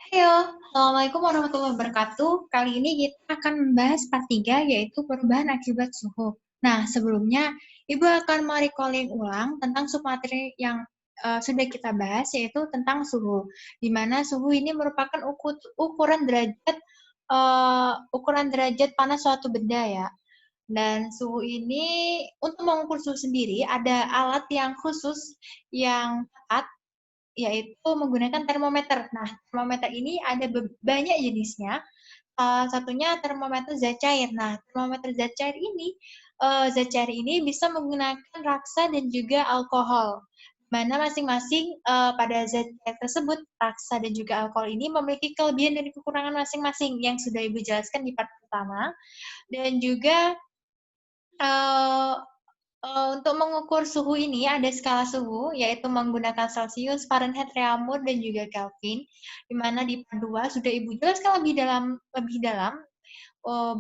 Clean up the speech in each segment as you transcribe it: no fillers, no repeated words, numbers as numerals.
Halo, Assalamualaikum warahmatullahi wabarakatuh. Kali ini kita akan membahas part 3, yaitu perubahan akibat suhu. Nah, sebelumnya, Ibu akan merecalling ulang tentang submateri yang sudah kita bahas, yaitu tentang suhu. Di mana suhu ini merupakan ukuran derajat panas suatu benda ya. Dan suhu ini, untuk mengukur suhu sendiri, ada alat yang khusus yang tepat yaitu menggunakan termometer. Nah, termometer ini ada banyak jenisnya. Salah satunya termometer zat cair. Nah, termometer zat cair ini bisa menggunakan raksa dan juga alkohol. Mana masing-masing pada zat cair tersebut, raksa dan juga alkohol ini memiliki kelebihan dan kekurangan masing-masing yang sudah Ibu jelaskan di part pertama. Dan juga uh, untuk mengukur suhu ini ada skala suhu, yaitu menggunakan Celsius, Fahrenheit, Reaumur, dan juga Kelvin, di mana di part 2 sudah Ibu jelaskan lebih dalam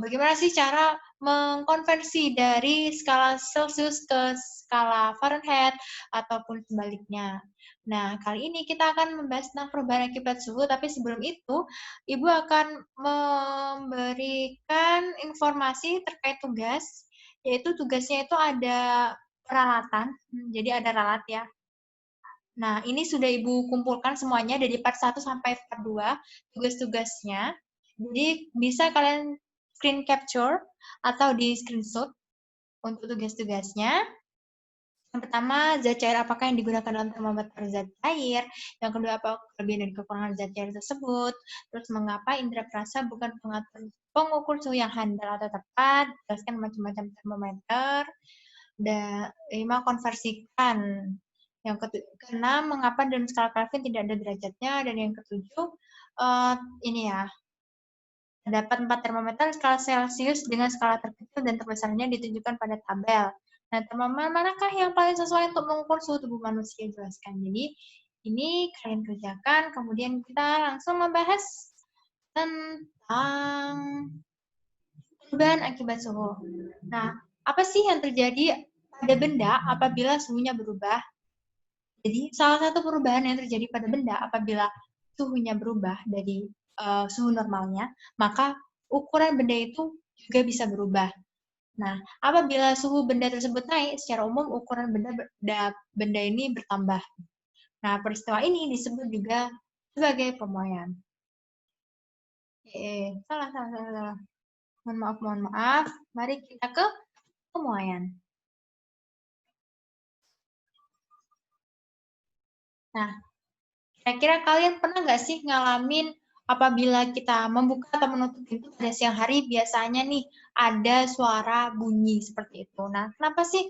bagaimana sih cara mengkonversi dari skala Celsius ke skala Fahrenheit ataupun sebaliknya. Nah, kali ini kita akan membahas tentang perubahan akibat suhu, tapi sebelum itu, Ibu akan memberikan informasi terkait tugas, yaitu tugasnya itu ada peralatan, jadi ada ralat ya. Nah, ini sudah Ibu kumpulkan semuanya dari part 1 sampai part 2, tugas-tugasnya. Jadi, bisa kalian screen capture atau di screenshot untuk tugas-tugasnya. Yang pertama, zat cair apakah yang digunakan dalam termometer zat cair. Yang kedua, apa kelebihan dan kekurangan zat cair tersebut. Terus, mengapa indera perasa bukan pengukur suhu yang handal atau tepat. Jelaskan macam-macam termometer. Dan 5, konversikan. Yang keenam, mengapa dalam skala Kelvin tidak ada derajatnya. Dan yang ketujuh, ini ya, terdapat 4 termometer skala Celsius dengan skala terkecil dan terbesarnya ditunjukkan pada tabel. Nah, termometer manakah yang paling sesuai untuk mengukur suhu tubuh manusia? Jelaskan. Jadi, ini kalian kerjakan, kemudian kita langsung membahas tentang perubahan akibat suhu. Nah, apa sih yang terjadi pada benda apabila suhunya berubah? Jadi, salah satu perubahan yang terjadi pada benda apabila suhunya berubah dari suhu normalnya, maka ukuran benda itu juga bisa berubah. Nah, apabila suhu benda tersebut naik, secara umum ukuran benda ini bertambah. Nah, peristiwa ini disebut juga sebagai pemuaian. Salah. Mohon maaf. Mari kita ke pemuaian. Nah, kira-kira kalian pernah nggak sih ngalamin apabila kita membuka atau menutup pintu pada siang hari, biasanya nih ada suara bunyi seperti itu. Nah, kenapa sih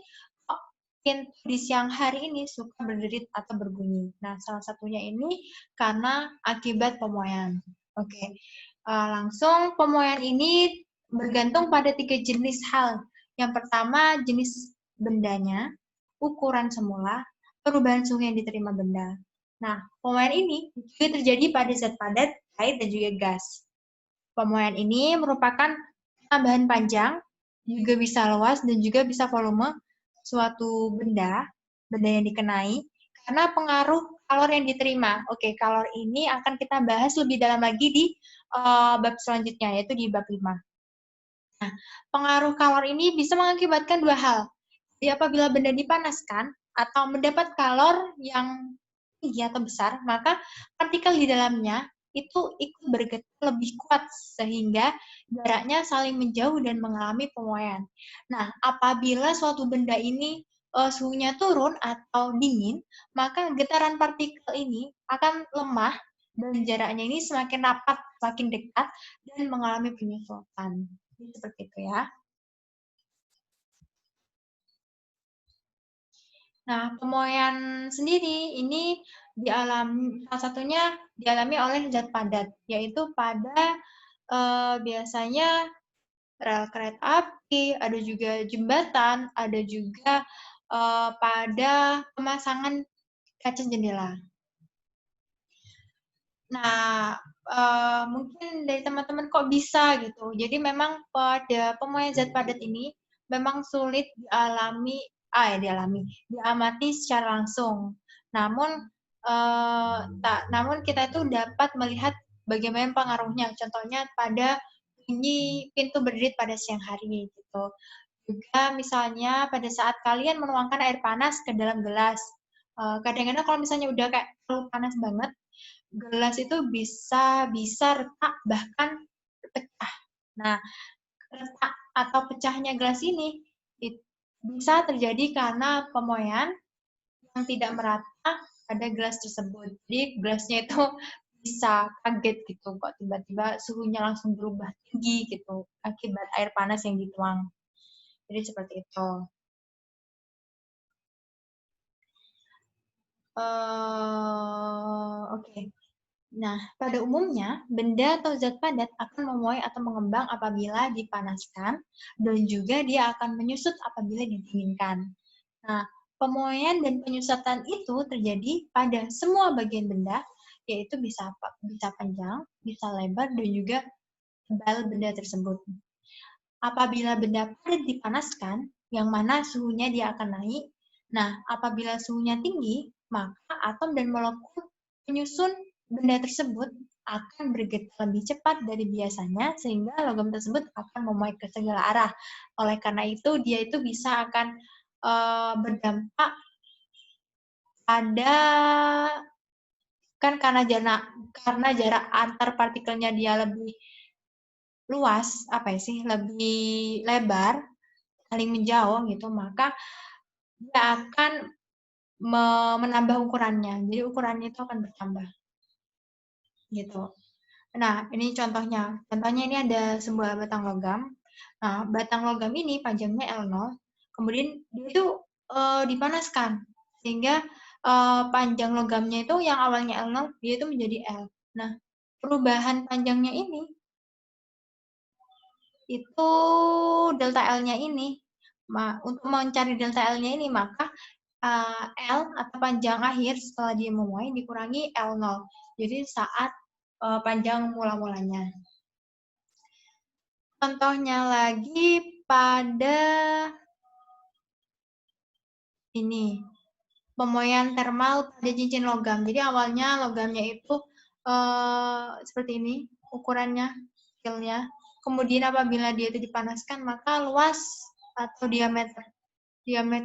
pintu di siang hari ini suka berderit atau berbunyi? Nah, salah satunya ini karena akibat pemuaian. Oke, langsung pemuaian ini bergantung pada 3 jenis hal. Yang pertama, jenis bendanya, ukuran semula, perubahan suhu yang diterima benda. Nah, pemuaian ini juga terjadi pada zat padat, air, dan juga gas. Pemuaian ini merupakan tambahan panjang, juga bisa luas, dan juga bisa volume suatu benda yang dikenai, karena pengaruh kalor yang diterima. Oke, kalor ini akan kita bahas lebih dalam lagi di bab selanjutnya, yaitu di bab 5. Nah, pengaruh kalor ini bisa mengakibatkan dua hal. Jadi apabila benda dipanaskan atau mendapat kalor yang tinggi atau besar, maka partikel di dalamnya itu ikut bergetar lebih kuat sehingga jaraknya saling menjauh dan mengalami pemuaian. Nah, apabila suatu benda ini suhunya turun atau dingin, maka getaran partikel ini akan lemah dan jaraknya ini semakin rapat, semakin dekat dan mengalami penyusutan. Seperti itu ya. Nah, pemuaian sendiri ini salah satunya dialami oleh zat padat, yaitu pada biasanya rel kereta api, ada juga jembatan, ada juga pada pemasangan kaca jendela. Nah, mungkin dari teman-teman kok bisa gitu. Jadi memang pada pemuaian zat padat ini memang sulit diamati secara langsung. Namun namun kita itu dapat melihat bagaimana pengaruhnya. Contohnya pada bunyi pintu berdiri pada siang hari gitu. Juga misalnya pada saat kalian menuangkan air panas ke dalam gelas. Kadang-kadang kalau misalnya udah kayak terlalu panas banget, gelas itu bisa retak bahkan pecah. Nah, retak atau pecahnya gelas ini bisa terjadi karena pemoyan yang tidak merata pada gelas tersebut. Jadi gelasnya itu bisa kaget gitu kok tiba-tiba suhunya langsung berubah tinggi gitu akibat air panas yang dituang. Jadi seperti itu. Oke. Nah, pada umumnya, benda atau zat padat akan memuai atau mengembang apabila dipanaskan, dan juga dia akan menyusut apabila didinginkan. Nah, pemuaian dan penyusutan itu terjadi pada semua bagian benda, yaitu bisa panjang, bisa lebar, dan juga tebal benda tersebut. Apabila benda padat dipanaskan, yang mana suhunya dia akan naik. Nah, apabila suhunya tinggi, maka atom dan molekul penyusun benda tersebut akan bergetar lebih cepat dari biasanya, sehingga logam tersebut akan memuai ke segala arah. Oleh karena itu, dia itu bisa akan berdampak pada kan karena jarak antar partikelnya dia lebih luas, lebih lebar, saling menjauh gitu, maka dia akan menambah ukurannya. Jadi ukurannya itu akan bertambah. Gitu. Nah, ini contohnya. Contohnya ini ada sebuah batang logam. Nah, batang logam ini panjangnya L0, kemudian dia itu dipanaskan. Sehingga panjang logamnya itu yang awalnya L0, dia itu menjadi L. Nah, perubahan panjangnya ini itu delta L-nya ini. Untuk mencari delta L-nya ini, maka L atau panjang akhir setelah dia memuai dikurangi L0. Jadi saat panjang mula-mulanya. Contohnya lagi pada ini, pemuaian termal pada cincin logam. Jadi awalnya logamnya itu seperti ini ukurannya, skillnya. Kemudian apabila dia itu dipanaskan, maka luas atau diameter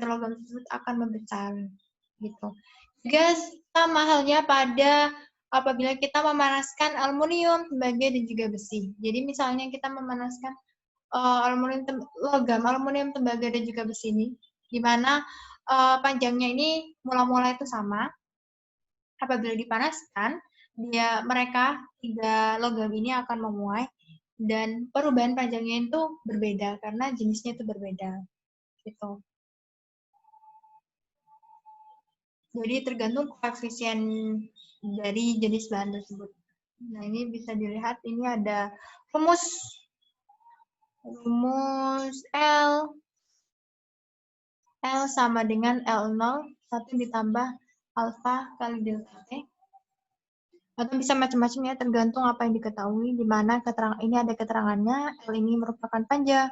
logam tersebut akan membesar. Gitu. Juga sama halnya pada apabila kita memanaskan aluminium, tembaga, dan juga besi. Jadi misalnya kita memanaskan aluminium, tembaga, dan juga besi ini, di mana panjangnya ini mula-mula itu sama. Apabila dipanaskan, mereka tiga logam ini akan memuai, dan perubahan panjangnya itu berbeda karena jenisnya itu berbeda. Gitu. Jadi tergantung koefisien dari jenis bahan tersebut. Nah, ini bisa dilihat, ini ada rumus L sama dengan L0, 1 ditambah alfa kali delta T. Atau bisa macam-macam ya, tergantung apa yang diketahui, di mana ini ada keterangannya, L ini merupakan panjang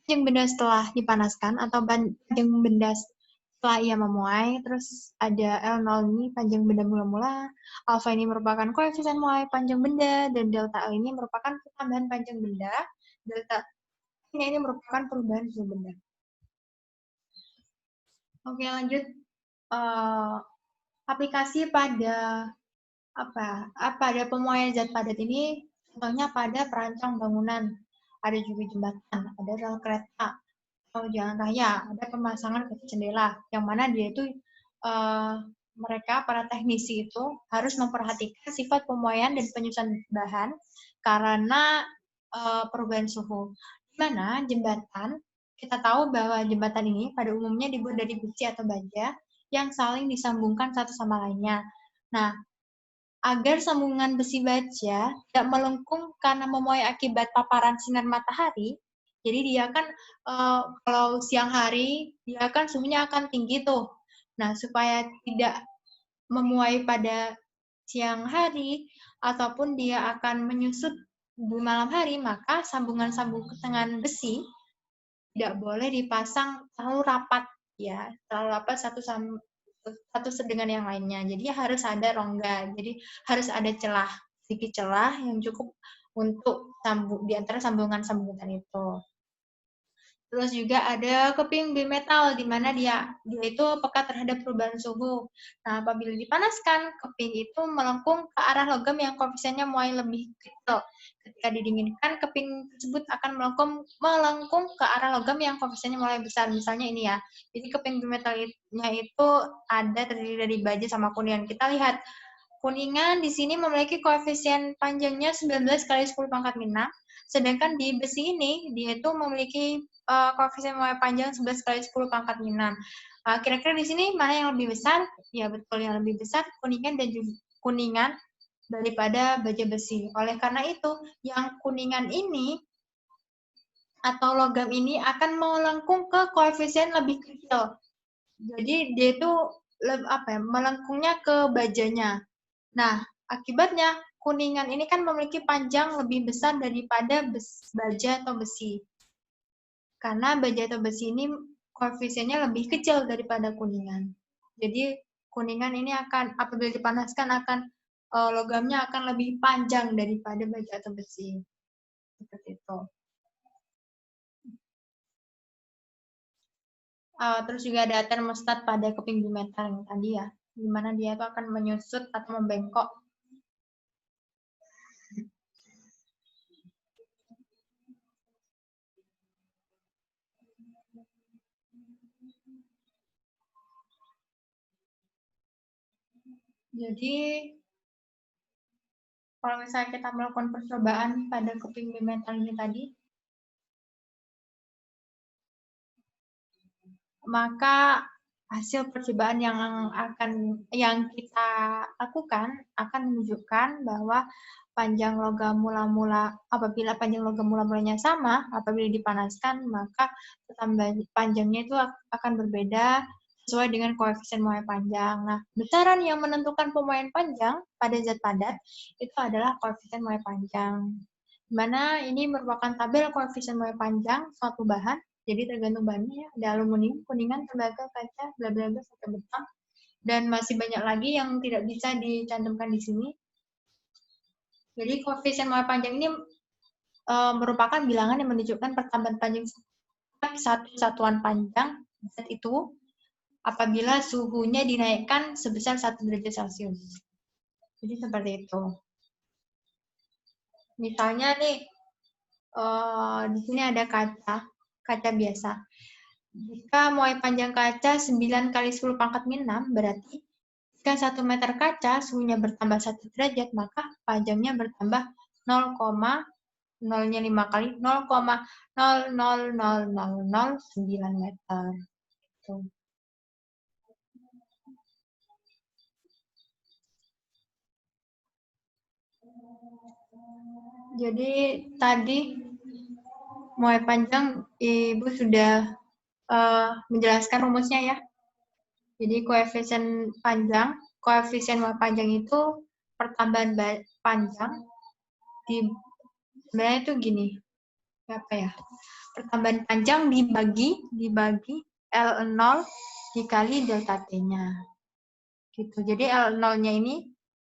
benda setelah dipanaskan, atau panjang benda setelah ia memuai. Terus ada L0 ini panjang benda mula-mula, alfa ini merupakan koefisien muai panjang benda, dan delta L ini merupakan pertambahan panjang benda, delta ini merupakan perubahan suhu benda. Oke, lanjut. Aplikasi pada pada pemuaian zat padat ini, contohnya pada perancang bangunan, ada juga jembatan, ada rel kereta, atau jalan raya, ada pemasangan kaca jendela, yang mana dia itu mereka para teknisi itu harus memperhatikan sifat pemuaian dan penyusunan bahan karena perubahan suhu. Di mana jembatan, kita tahu bahwa jembatan ini pada umumnya dibuat dari besi atau baja yang saling disambungkan satu sama lainnya. Nah, agar sambungan besi baja tidak melengkung karena memuai akibat paparan sinar matahari, jadi dia kan kalau siang hari dia kan suhunya akan tinggi tuh. Nah, supaya tidak memuai pada siang hari ataupun dia akan menyusut di malam hari, maka sambungan besi tidak boleh dipasang terlalu rapat ya, terlalu rapat satu dengan yang lainnya. Jadi harus ada rongga, jadi harus ada celah sedikit celah yang cukup untuk di antara sambungan-sambungan itu. Terus juga ada keping bimetal, di mana dia itu peka terhadap perubahan suhu. Nah, apabila dipanaskan, keping itu melengkung ke arah logam yang koefisiennya mulai lebih kecil. Ketika didinginkan, keping tersebut akan melengkung ke arah logam yang koefisiennya mulai besar. Misalnya ini ya. Jadi keping bimetalnya itu ada terdiri dari baja sama kuningan. Kita lihat kuningan di sini memiliki koefisien panjangnya 19 kali 10 pangkat min 6. Sedangkan di besi ini, dia itu memiliki koefisien mulai panjang 11 kali 10 pangkat min 6. Kira-kira di sini mana yang lebih besar? Ya betul, yang lebih besar kuningan dan juga kuningan daripada baja besi. Oleh karena itu, yang kuningan ini atau logam ini akan melengkung ke koefisien lebih kecil. Jadi dia itu melengkungnya ke bajanya. Nah, akibatnya kuningan ini kan memiliki panjang lebih besar daripada baja atau besi. Karena baja atau besi ini koefisiennya lebih kecil daripada kuningan. Jadi kuningan ini akan apabila dipanaskan logamnya akan lebih panjang daripada baja atau besi. Seperti itu. Terus juga ada termostat pada keping bimetal yang tadi ya, di mana dia itu akan menyusut atau membengkok. Jadi kalau misalnya kita melakukan percobaan pada keping bimetal ini tadi, maka hasil percobaan yang kita lakukan akan menunjukkan bahwa apabila panjang logam mula-mulanya sama, apabila dipanaskan, maka panjangnya itu akan berbeda sesuai dengan koefisien muai panjang. Nah, besaran yang menentukan pemuaian panjang pada zat padat itu adalah koefisien muai panjang. Di mana ini merupakan tabel koefisien muai panjang suatu bahan. Jadi tergantung bahannya ya, ada aluminium, kuningan, tembaga, kaca, bla bla bla sampai beton. Dan masih banyak lagi yang tidak bisa dicantumkan di sini. Jadi koefisien muai panjang ini merupakan bilangan yang menunjukkan pertambahan panjang satu satuan panjang zat itu apabila suhunya dinaikkan sebesar 1 derajat Celcius. Jadi seperti itu. Misalnya nih, di sini ada kaca biasa. Jika muai panjang kaca 9 kali 10 pangkat min 6, berarti jika 1 meter kaca suhunya bertambah 1 derajat, maka panjangnya bertambah 0,0-nya 5 kali 0,00009 meter. Tuh. Jadi tadi muai panjang Ibu sudah menjelaskan rumusnya ya. Jadi koefisien muai panjang itu pertambahan panjang sebenarnya itu gini. Apa ya? Pertambahan panjang dibagi L0 dikali delta T-nya. Gitu. Jadi L0-nya ini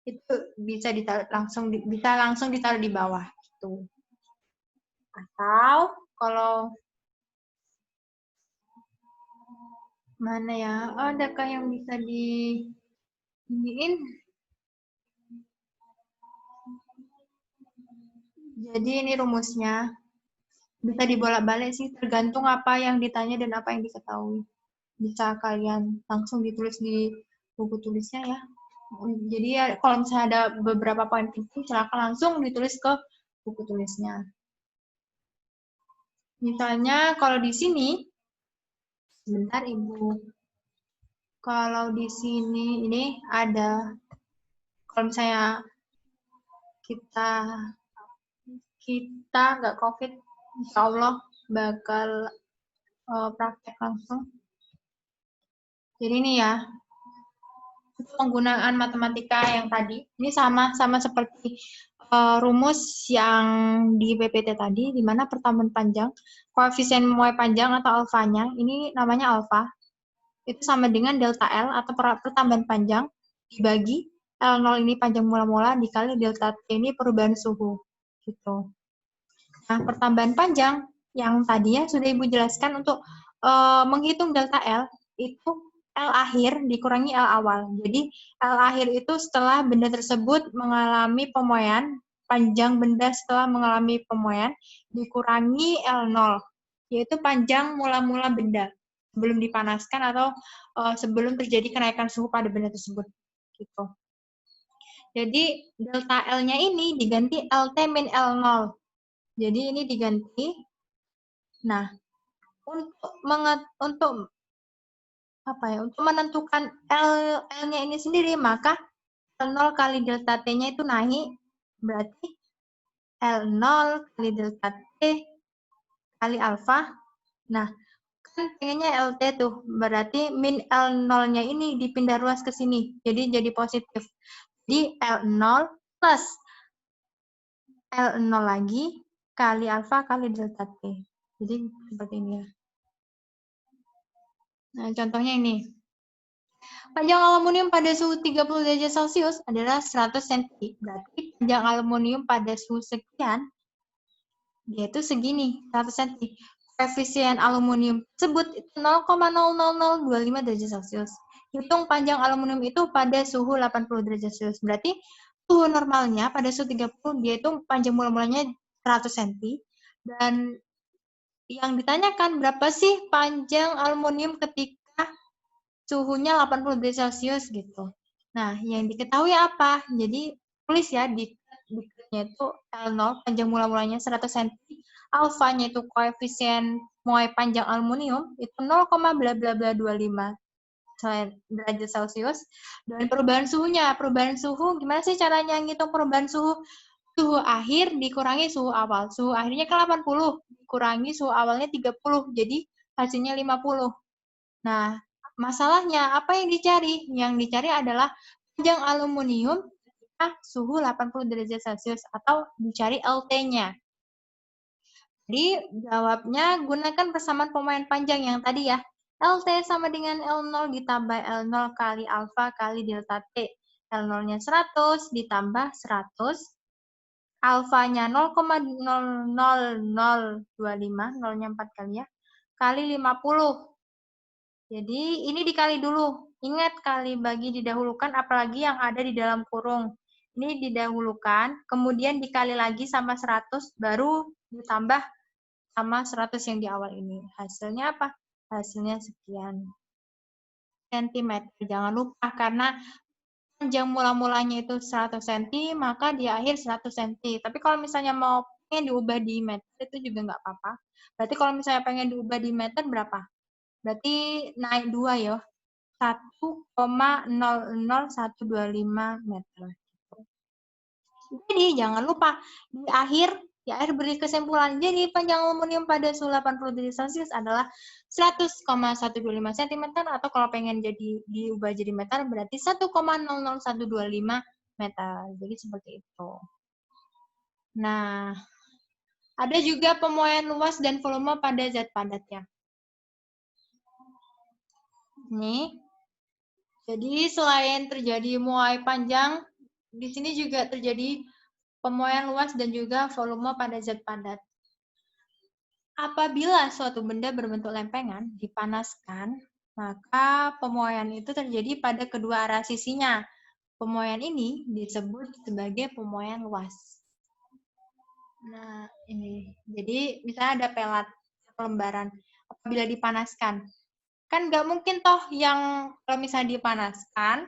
itu bisa langsung ditaruh di bawah gitu. Atau kalau mana ya? Adakah yang bisa iniin? Jadi ini rumusnya. Bisa dibolak-balik sih, tergantung apa yang ditanya dan apa yang diketahui. Bisa kalian langsung ditulis di buku tulisnya ya. Jadi ya, kalau misalnya ada beberapa poin penting, silakan langsung ditulis ke buku tulisnya. Misalnya kalau di sini, sebentar Ibu. Kalau di sini ini ada, kalau misalnya kita nggak COVID, insya Allah bakal praktek langsung. Jadi ini ya, penggunaan matematika yang tadi, ini sama seperti rumus yang di PPT tadi, di mana pertambahan panjang, koefisien muai panjang atau alfanya, ini namanya alfa, itu sama dengan delta L atau pertambahan panjang dibagi L0 ini panjang mula-mula dikali delta T ini perubahan suhu. Gitu. Nah, pertambahan panjang yang tadinya sudah Ibu jelaskan untuk menghitung delta L, itu L akhir dikurangi L awal. Jadi, L akhir itu setelah benda tersebut mengalami pemuaian, panjang benda setelah mengalami pemuaian, dikurangi L0, yaitu panjang mula-mula benda, sebelum dipanaskan atau sebelum terjadi kenaikan suhu pada benda tersebut. Gitu. Jadi, delta L-nya ini diganti LT min L0. Jadi ini diganti. Nah, untuk menentukan L-nya ini sendiri, maka L0 kali delta T-nya itu naik, berarti L0 kali delta T kali alfa. Nah, kan pengennya LT tuh, berarti min L0-nya ini dipindah ruas ke sini, jadi positif. Jadi L0 plus L0 lagi kali alfa kali delta T. Jadi seperti ini ya. Nah, contohnya ini. Panjang aluminium pada suhu 30 derajat Celcius adalah 100 cm. Berarti panjang aluminium pada suhu sekian, yaitu segini, 100 cm. Koefisien aluminium tersebut 0,00025 derajat Celcius. Hitung panjang aluminium itu pada suhu 80 derajat Celcius. Berarti suhu normalnya pada suhu 30, dia itu panjang mula-mulanya 100 cm. Dan yang ditanyakan berapa sih panjang aluminium ketika suhunya 80 derajat Celcius gitu. Nah, yang diketahui apa? Jadi tulis ya dikatnya itu L0 panjang mula-mulanya 100 cm, alfanya itu koefisien muai panjang aluminium itu 0,bla-bla-bla 25 derajat Celcius, dan perubahan suhunya. Perubahan suhu gimana sih caranya ngitung perubahan suhu? Suhu akhir dikurangi suhu awal. Suhu akhirnya kan 80, dikurangi suhu awalnya 30, jadi hasilnya 50. Nah, masalahnya apa yang dicari? Yang dicari adalah panjang aluminium ketika suhu 80 derajat Celcius atau dicari LT-nya. Jadi jawabnya gunakan persamaan pemuaian panjang yang tadi ya. LT sama dengan L0 ditambah L0 kali alfa kali delta T. L0-nya 100 ditambah 100. Alfanya 0,00025, nolnya 4 kali ya, kali 50. Jadi ini dikali dulu. Ingat kali bagi didahulukan apalagi yang ada di dalam kurung. Ini didahulukan, kemudian dikali lagi sama 100, baru ditambah sama 100 yang di awal ini. Hasilnya apa? Hasilnya sekian cm. Jangan lupa karena panjang mula-mulanya itu 100 cm, maka di akhir 100 cm. Tapi kalau misalnya mau pengen diubah di meter, itu juga nggak apa-apa. Berarti kalau misalnya pengen diubah di meter berapa? Berarti naik 2 ya. 1,00125 meter. Jadi jangan lupa di akhir beri kesimpulan. Jadi panjang aluminium pada suhu 80 derajat Celcius adalah 100,125 cm, atau kalau pengen jadi diubah jadi meter berarti 1,00125 meter. Jadi seperti itu. Nah, ada juga pemuaian luas dan volume pada zat padat ya. Nih. Jadi selain terjadi muai panjang, di sini juga terjadi pemuaian luas dan juga volume pada zat padat. Apabila suatu benda berbentuk lempengan dipanaskan, maka pemuaian itu terjadi pada kedua arah sisinya. Pemuaian ini disebut sebagai pemuaian luas. Nah, ini. Jadi misalnya ada pelat lembaran. Apabila dipanaskan, kan nggak mungkin toh yang kalau misalnya dipanaskan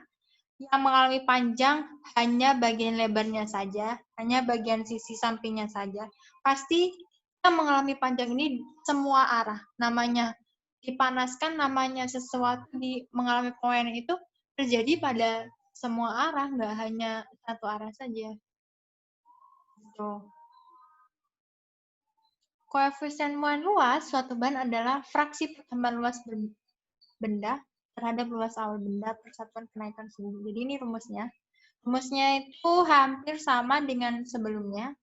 yang mengalami panjang hanya bagian lebarnya saja, hanya bagian sisi sampingnya saja. Pasti kita mengalami panjang ini semua arah. Namanya dipanaskan, namanya sesuatu mengalami pemuaian itu terjadi pada semua arah, nggak hanya satu arah saja. Tuh. Koefisien muaian luas suatu bahan adalah fraksi pertambahan luas benda terhadap luas awal benda per satuan kenaikan suhu. Jadi ini rumusnya. Rumusnya itu hampir sama dengan sebelumnya.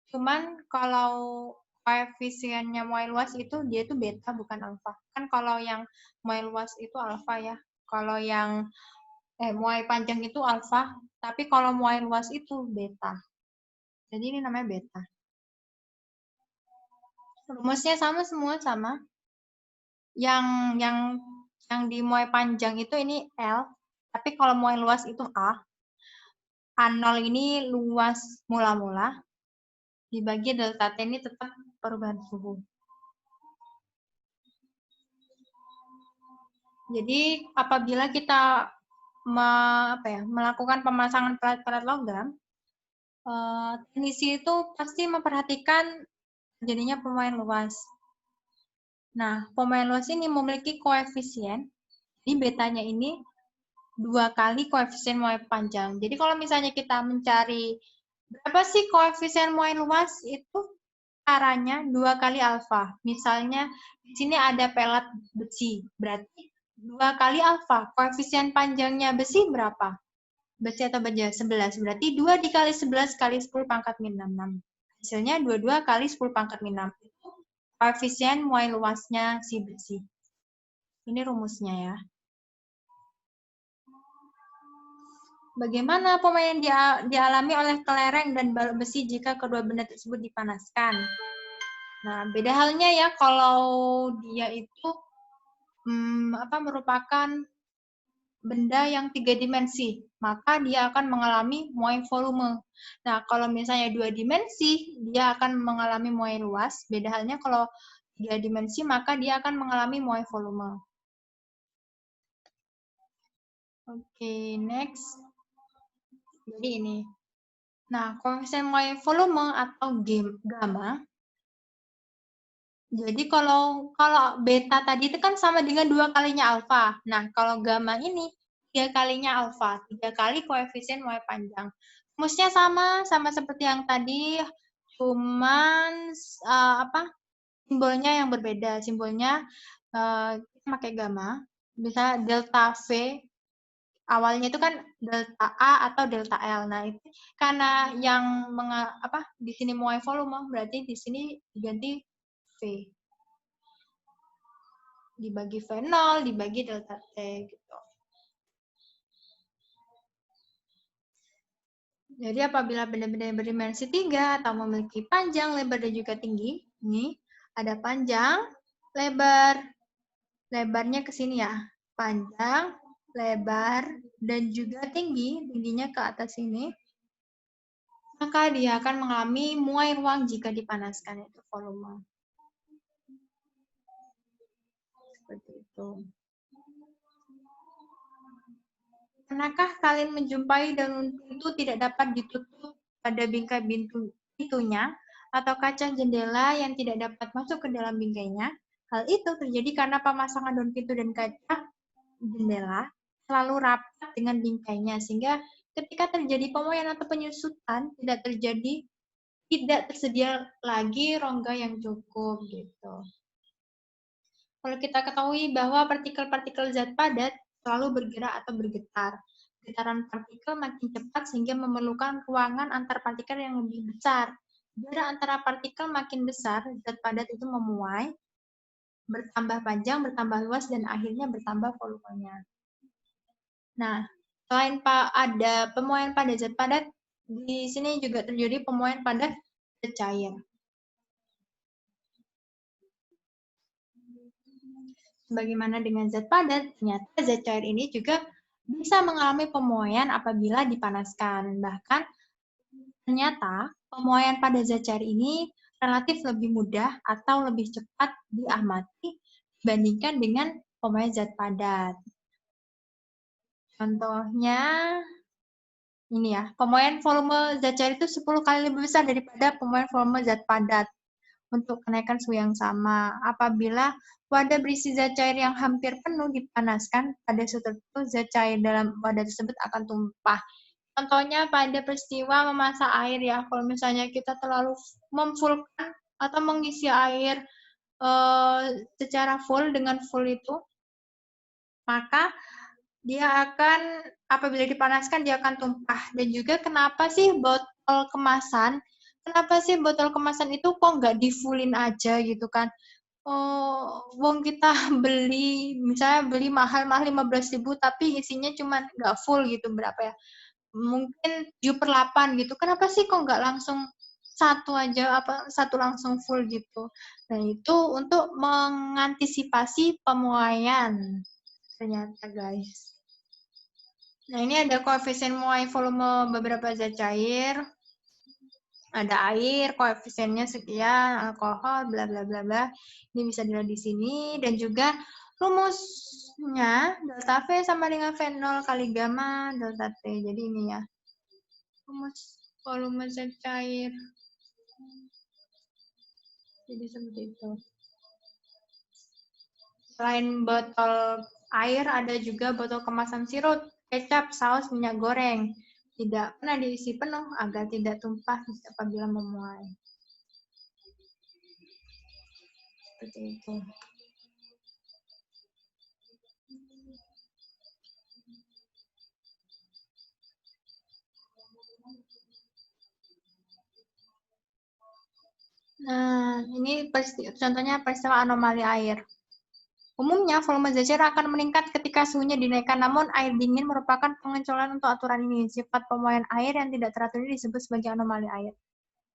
Cuman kalau koefisiennya muai luas itu dia itu beta bukan alfa. Kan kalau yang muai luas itu alfa ya. Kalau yang muai panjang itu alfa, tapi kalau muai luas itu beta. Jadi ini namanya beta. Rumusnya sama semua sama. Yang di muai panjang itu ini L, tapi kalau muai luas itu A. A0 ini luas mula-mula, dibagi delta T ini tetap perubahan suhu. Jadi apabila kita melakukan pemasangan pelat-pelat logam, teknisi itu pasti memperhatikan jadinya pemuaian luas. Nah, pemuaian luas ini memiliki koefisien, ini betanya ini 2 kali koefisien muai panjang. Jadi kalau misalnya kita mencari berapa sih koefisien muai luas, itu caranya 2 kali alfa. Misalnya di sini ada pelat besi, berarti 2 kali alfa. Koefisien panjangnya besi berapa? Besi atau baja? 11. Berarti 2 dikali 11 kali 10 pangkat min 66. Hasilnya 22 kali 10 pangkat min 6. Itu koefisien muai luasnya si besi. Ini rumusnya ya. Bagaimana pemuaian dialami oleh kelereng dan balut besi jika kedua benda tersebut dipanaskan? Nah, beda halnya ya kalau dia itu merupakan benda yang 3 dimensi, maka dia akan mengalami muai volume. Nah, kalau misalnya 2 dimensi, dia akan mengalami muai luas. Beda halnya kalau 3 dimensi, maka dia akan mengalami muai volume. Oke, next. Jadi ini. Nah, koefisien muai volume atau gamma. Jadi kalau beta tadi itu kan sama dengan 2 kalinya alfa. Nah, kalau gamma ini 3 kalinya alfa, 3 kali koefisien muai panjang. Rumusnya sama seperti yang tadi, cuman simbolnya yang berbeda. Simbolnya kita pakai gamma, bisa delta V. Awalnya itu kan delta A atau delta L. Nah, itu karena yang di sini muai volume, berarti di sini diganti V. Dibagi V0, dibagi delta T gitu. Jadi apabila benda-benda yang berdimensi 3 atau memiliki panjang, lebar, dan juga tinggi, ini ada panjang, lebar, lebarnya ke sini ya, panjang, lebar, dan juga tinggi, tingginya ke atas sini, maka dia akan mengalami muai ruang jika dipanaskan, itu volume. Seperti itu. Pernahkah kalian menjumpai daun pintu tidak dapat ditutup pada bingkai pintunya atau kaca jendela yang tidak dapat masuk ke dalam bingkainya? Hal itu terjadi karena pemasangan daun pintu dan kaca jendela selalu rapat dengan bingkainya, sehingga ketika terjadi pemuaian atau penyusutan tidak tersedia lagi rongga yang cukup gitu. Kalau kita ketahui bahwa partikel-partikel zat padat selalu bergerak atau bergetar. Getaran partikel makin cepat sehingga memerlukan ruangan antar partikel yang lebih besar. Jarak antara partikel makin besar, zat padat itu memuai, bertambah panjang, bertambah luas, dan akhirnya bertambah volumenya. Nah, selain ada pemuaian pada zat padat, di sini juga terjadi pemuaian pada zat cair. Bagaimana dengan zat padat? Ternyata zat cair ini juga bisa mengalami pemuaian apabila dipanaskan. Bahkan ternyata pemuaian pada zat cair ini relatif lebih mudah atau lebih cepat diamati dibandingkan dengan pemuaian zat padat. Contohnya ini ya, pemuaian volume zat cair itu 10 kali lebih besar daripada pemuaian volume zat padat untuk kenaikan suhu yang sama. Apabila wadah berisi zat cair yang hampir penuh dipanaskan, pada suhu tertentu zat cair dalam wadah tersebut akan tumpah. Contohnya pada peristiwa memasak air ya, kalau misalnya kita terlalu memfullkan atau mengisi air secara full dengan full itu, maka dia akan apabila dipanaskan dia akan tumpah. Dan juga kenapa sih botol kemasan itu kok nggak di fullin aja gitu kan? wong kita beli, misalnya beli mahal-mahal 15.000 tapi isinya cuma nggak full gitu, berapa ya? Mungkin 7/8 gitu. Kenapa sih kok nggak langsung satu aja, satu langsung full gitu? Nah, itu untuk mengantisipasi pemuaian ternyata, guys. Nah, ini ada koefisien muai volume beberapa zat cair. Ada air, koefisiennya sekian, alkohol, bla bla bla bla. Ini bisa dilihat di sini, dan juga rumusnya delta V sama dengan V0 kali gamma delta T. Jadi ini ya, rumus volume zat cair. Jadi seperti itu. Selain botol air, ada juga botol kemasan sirup, kecap, saus, minyak goreng. Tidak pernah diisi penuh agar tidak tumpah apabila memuai. Seperti itu. Nah, ini contohnya peristiwa anomali air. Umumnya, volume zat cair akan meningkat ketika suhunya dinaikkan, namun air dingin merupakan pengecualian untuk aturan ini. Sifat pemuaian air yang tidak teratur ini disebut sebagai anomali air.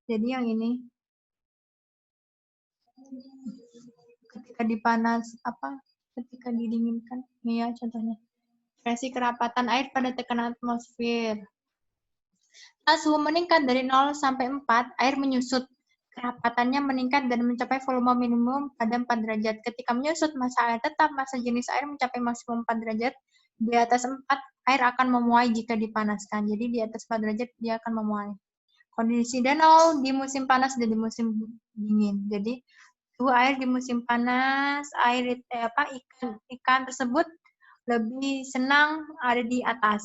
Jadi yang ini, ketika dipanas, ketika didinginkan, ini ya contohnya. Presi kerapatan air pada tekanan atmosfer. Saat suhu meningkat dari 0 sampai 4, air menyusut. Kerapatannya meningkat dan mencapai volume minimum pada 4 derajat. Ketika menyusut, massa air tetap, massa jenis air mencapai maksimum 4 derajat. Di atas 4, air akan memuai jika dipanaskan. Jadi di atas 4 derajat dia akan memuai. Kondisi danau di musim panas dan di musim dingin. Jadi suhu air di musim panas, ikan tersebut lebih senang ada di atas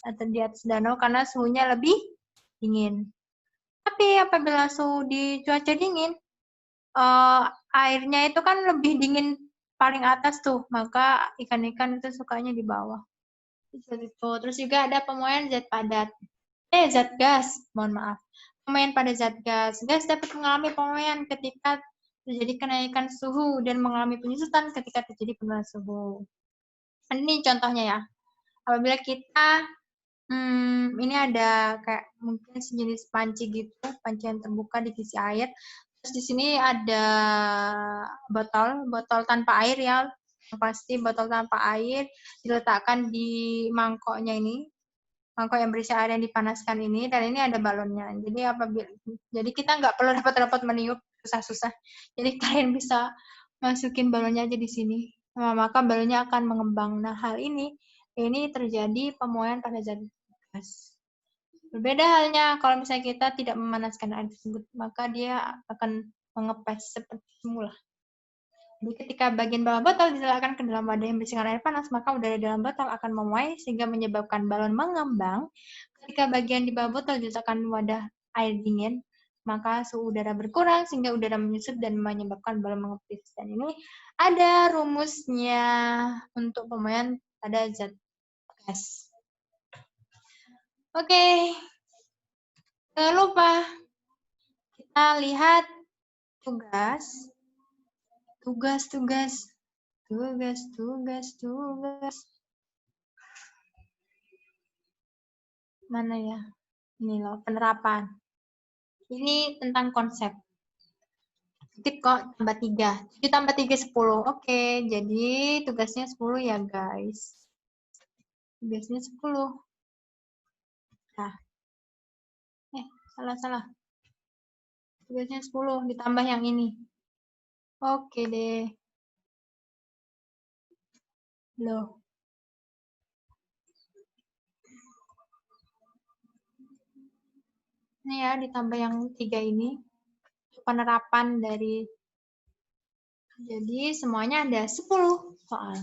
atau di atas danau karena suhunya lebih dingin. Tapi apabila suhu di cuaca dingin, airnya itu kan lebih dingin paling atas tuh, maka ikan-ikan itu sukanya di bawah. Seperti itu. Terus juga ada pemuaian zat padat. Zat gas, mohon maaf. Pemuaian pada zat gas. Gas dapat mengalami pemuaian ketika terjadi kenaikan suhu dan mengalami penyusutan ketika terjadi penurunan suhu. Ini contohnya ya. Apabila kita ini ada kayak mungkin sejenis panci gitu, panci yang terbuka diisi air. Terus di sini ada botol tanpa air ya, pasti botol tanpa air diletakkan di mangkoknya ini, mangkok yang berisi air yang dipanaskan ini, dan ini ada balonnya. Jadi kita nggak perlu repot-repot meniup susah-susah. Jadi kalian bisa masukin balonnya aja di sini, maka balonnya akan mengembang. Nah, hal ini terjadi pemuaian pada zat gas. Berbeda halnya kalau misalnya kita tidak memanaskan air tersebut, maka dia akan mengepes seperti semula. Jadi ketika bagian bawah botol diletakkan ke dalam wadah yang berisikan air panas, maka udara dalam botol akan memuai sehingga menyebabkan balon mengembang. Ketika bagian di bawah botol diletakkan wadah air dingin, maka suhu udara berkurang sehingga udara menyusut dan menyebabkan balon mengepis. Dan ini ada rumusnya untuk pemuaian pada zat gas. Oke. Jangan lupa kita lihat tugas. Mana ya? Ini loh, penerapan. Ini tentang konsep. Tip kok tambah 3. 7 tambah 3, 10. Oke, jadi tugasnya 10 ya, guys. Tugasnya 10. Nah. Salah. Tugasnya 10, ditambah yang ini. Oke deh. Loh. Ini ya, ditambah yang 3 ini. Penerapan dari, jadi semuanya ada 10 soal.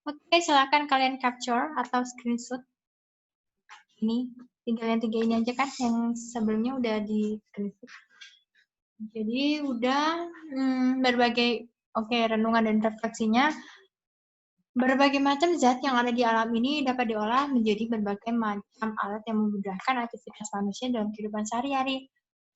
Oke, silakan kalian capture atau screenshot. Ini, tinggal yang 3 ini aja kan, yang sebelumnya udah di screenshot. Jadi udah berbagai, renungan dan refleksinya. Berbagai macam zat yang ada di alam ini dapat diolah menjadi berbagai macam alat yang memudahkan aktivitas manusia dalam kehidupan sehari-hari.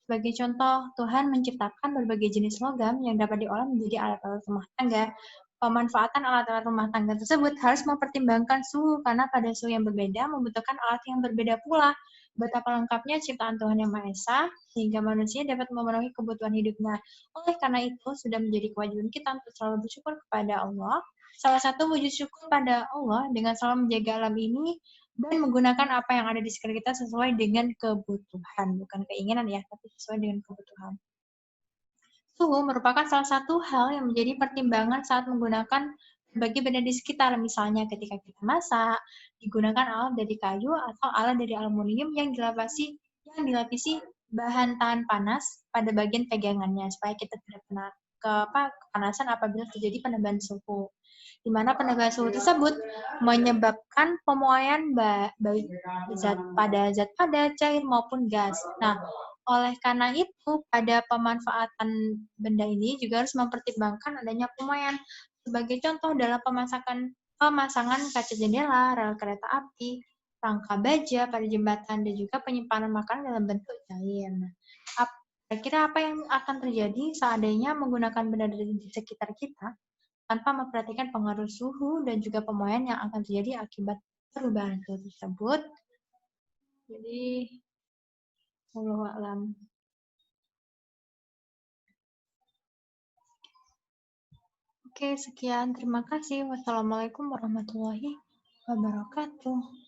Sebagai contoh, Tuhan menciptakan berbagai jenis logam yang dapat diolah menjadi alat-alat rumah tangga. Pemanfaatan alat-alat rumah tangga tersebut harus mempertimbangkan suhu, karena pada suhu yang berbeda membutuhkan alat yang berbeda pula. Betapa lengkapnya ciptaan Tuhan Yang Maha Esa, sehingga manusia dapat memenuhi kebutuhan hidupnya. Oleh karena itu, sudah menjadi kewajiban kita untuk selalu bersyukur kepada Allah. Salah satu wujud syukur pada Allah dengan selalu menjaga alam ini dan menggunakan apa yang ada di sekitar kita sesuai dengan kebutuhan, bukan keinginan ya, tapi sesuai dengan kebutuhan. Suhu merupakan salah satu hal yang menjadi pertimbangan saat menggunakan berbagai benda di sekitar, misalnya ketika kita masak, digunakan alat dari kayu atau alat dari aluminium yang dilapisi bahan tahan panas pada bagian pegangannya supaya kita tidak kena kepanasan apabila terjadi penambahan suhu. Di mana penambahan suhu tersebut menyebabkan pemuaian baik zat padat, cair maupun gas. Nah, oleh karena itu, pada pemanfaatan benda ini juga harus mempertimbangkan adanya pemuaian. Sebagai contoh dalam pemasangan kaca jendela, rel kereta api, rangka baja pada jembatan, dan juga penyimpanan makanan dalam bentuk cair. Nah, kira-kira apa yang akan terjadi seandainya menggunakan benda di sekitar kita tanpa memperhatikan pengaruh suhu dan juga pemuaian yang akan terjadi akibat perubahan suhu tersebut? Jadi, wallahu a'lam. Oke, sekian. Terima kasih. Wassalamualaikum warahmatullahi wabarakatuh.